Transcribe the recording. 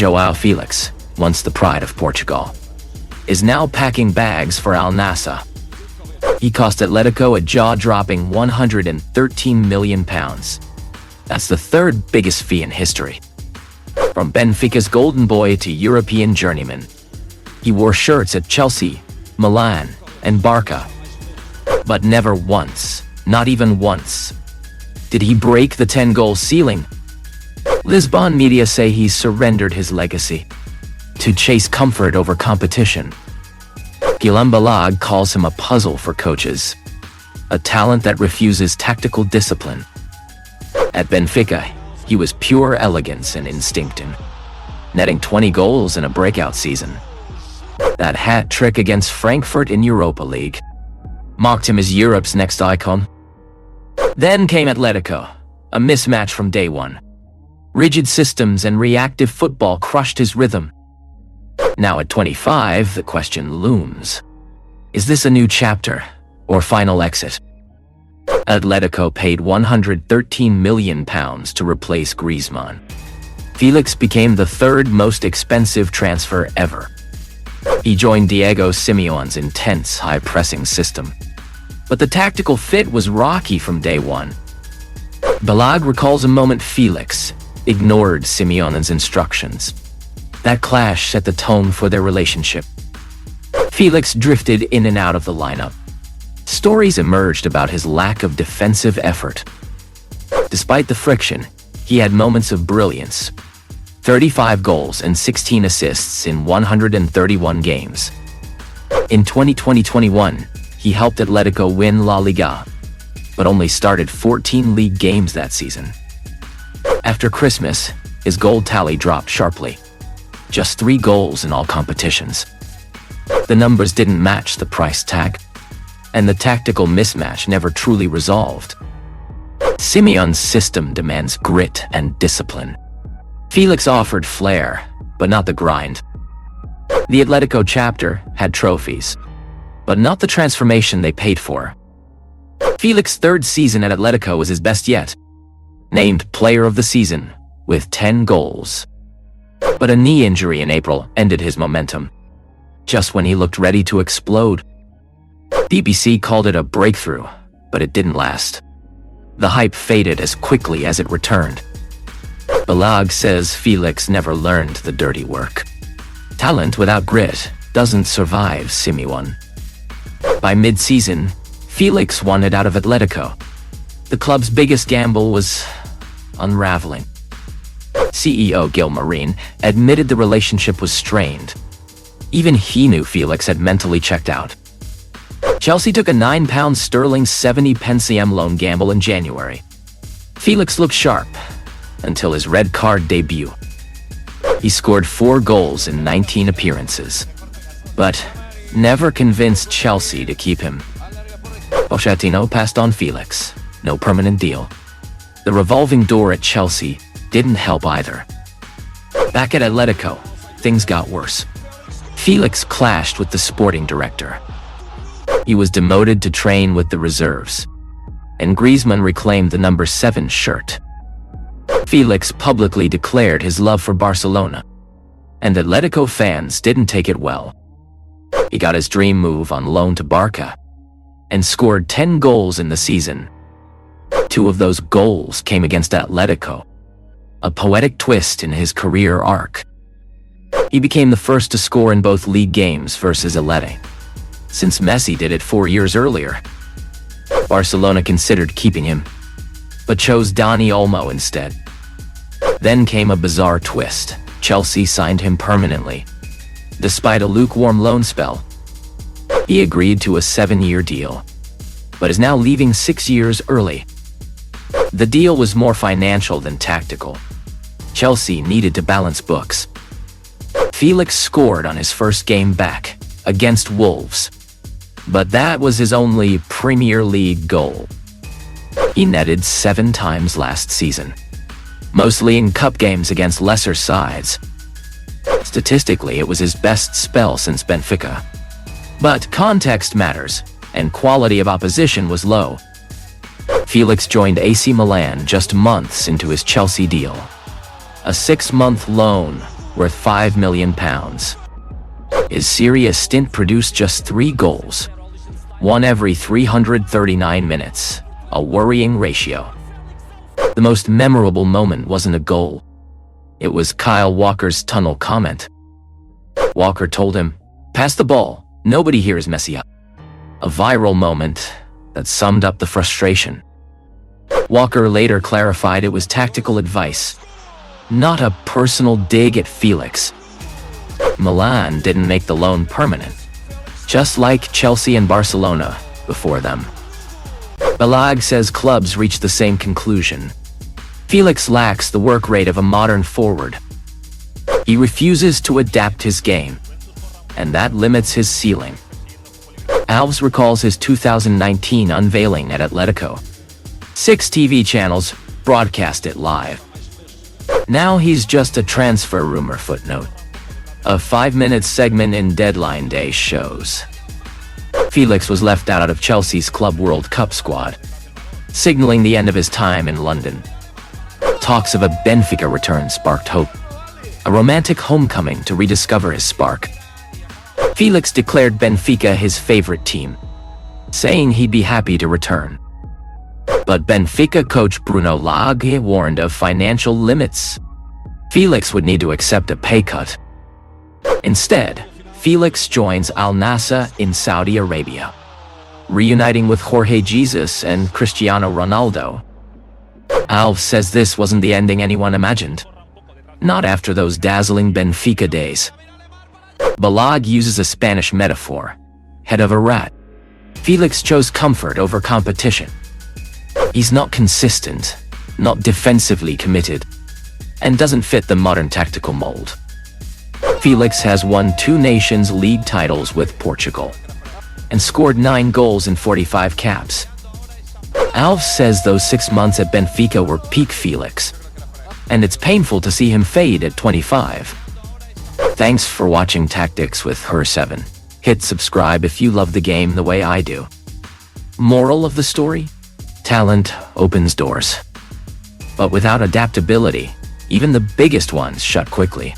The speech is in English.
Joao Felix, once the pride of Portugal, is now packing bags for Al-Nassr. He cost Atletico a jaw-dropping £113 million. That's the third biggest fee in history. From Benfica's golden boy to European journeyman, he wore shirts at Chelsea, Milan, and Barca. But never once, not even once, did he break the 10-goal ceiling. Lisbon media say he surrendered his legacy to chase comfort over competition. Guillem Balag calls him a puzzle for coaches, a talent that refuses tactical discipline. At Benfica, he was pure elegance and instinct, netting 20 goals in a breakout season. That hat trick against Frankfurt in Europa League mocked him as Europe's next icon. Then came Atletico, a mismatch from day one. Rigid systems and reactive football crushed his rhythm. Now at 25, the question looms. Is this a new chapter or final exit? Atletico paid £113 million to replace Griezmann. Felix became the third most expensive transfer ever. He joined Diego Simeone's intense high-pressing system. But the tactical fit was rocky from day one. Balag recalls a moment Felix ignored Simeone's instructions. That clash set the tone for their relationship. Felix drifted in and out of the lineup. Stories emerged about his lack of defensive effort. Despite the friction, he had moments of brilliance. 35 goals and 16 assists in 131 games. In 2020-21, he helped Atletico win La Liga, but only started 14 league games that season. After Christmas, his goal tally dropped sharply. Just 3 goals in all competitions. The numbers didn't match the price tag, and the tactical mismatch never truly resolved. Simeone's system demands grit and discipline. Felix offered flair, but not the grind. The Atletico chapter had trophies, but not the transformation they paid for. Felix's third season at Atletico was his best yet. Named Player of the Season, with 10 goals. But a knee injury in April ended his momentum, just when he looked ready to explode. BBC called it a breakthrough, but it didn't last. The hype faded as quickly as it returned. Balag says Felix never learned the dirty work. Talent without grit doesn't survive Simeone. By mid-season, Felix wanted out of Atletico. The club's biggest gamble was unraveling. CEO Gil Marin admitted the relationship was strained. Even he knew Felix had mentally checked out. Chelsea took a £9 sterling 70 pence loan gamble in January. Felix looked sharp until his red card debut. He scored 4 goals in 19 appearances, but never convinced Chelsea to keep him. Pochettino passed on Felix. No permanent deal. The revolving door at Chelsea didn't help either. Back at Atletico, things got worse. Felix clashed with the sporting director. He was demoted to train with the reserves, and Griezmann reclaimed the number 7 shirt. Felix publicly declared his love for Barcelona, and Atletico fans didn't take it well. He got his dream move on loan to Barca, and scored 10 goals in the season. 2 of those goals came against Atletico, a poetic twist in his career arc. He became the first to score in both league games versus Atleti, since Messi did it 4 years earlier. Barcelona considered keeping him, but chose Dani Olmo instead. Then came a bizarre twist. Chelsea signed him permanently. Despite a lukewarm loan spell, he agreed to a 7-year deal, but is now leaving 6 years early. The deal was more financial than tactical. Chelsea needed to balance books. Felix scored on his first game back, against Wolves, but that was his only Premier League goal. He netted 7 times last season, mostly in cup games against lesser sides. Statistically, it was his best spell since Benfica. But context matters, and quality of opposition was low. Felix joined AC Milan just months into his Chelsea deal. A 6-month loan worth £5 million. His Serie A stint produced just 3 goals, one every 339 minutes, a worrying ratio. The most memorable moment wasn't a goal. It was Kyle Walker's tunnel comment. Walker told him, "Pass the ball, nobody here is Messi." A viral moment that summed up the frustration. Walker later clarified it was tactical advice, not a personal dig at Felix. Milan didn't make the loan permanent, just like Chelsea and Barcelona before them. Balag says clubs reached the same conclusion. Felix lacks the work rate of a modern forward. He refuses to adapt his game, and that limits his ceiling. Alves recalls his 2019 unveiling at Atletico. 6 TV channels broadcast it live. Now he's just a transfer rumor footnote, a 5-minute segment in Deadline Day shows. Felix was left out of Chelsea's Club World Cup squad, signaling the end of his time in London. Talks of a Benfica return sparked hope, a romantic homecoming to rediscover his spark. Felix declared Benfica his favorite team, saying he'd be happy to return. But Benfica coach Bruno Lage warned of financial limits. Felix would need to accept a pay cut. Instead, Felix joins Al-Nassr in Saudi Arabia, reuniting with Jorge Jesus and Cristiano Ronaldo. Alves says this wasn't the ending anyone imagined. Not after those dazzling Benfica days. Balag uses a Spanish metaphor, head of a rat. Felix chose comfort over competition. He's not consistent, not defensively committed, and doesn't fit the modern tactical mold. Felix has won 2 Nations League titles with Portugal, and scored 9 goals in 45 caps. Alves says those 6 months at Benfica were peak Felix, and it's painful to see him fade at 25. Thanks for watching Tactics with Her7. Hit subscribe if you love the game the way I do. Moral of the story? Talent opens doors, but without adaptability, even the biggest ones shut quickly.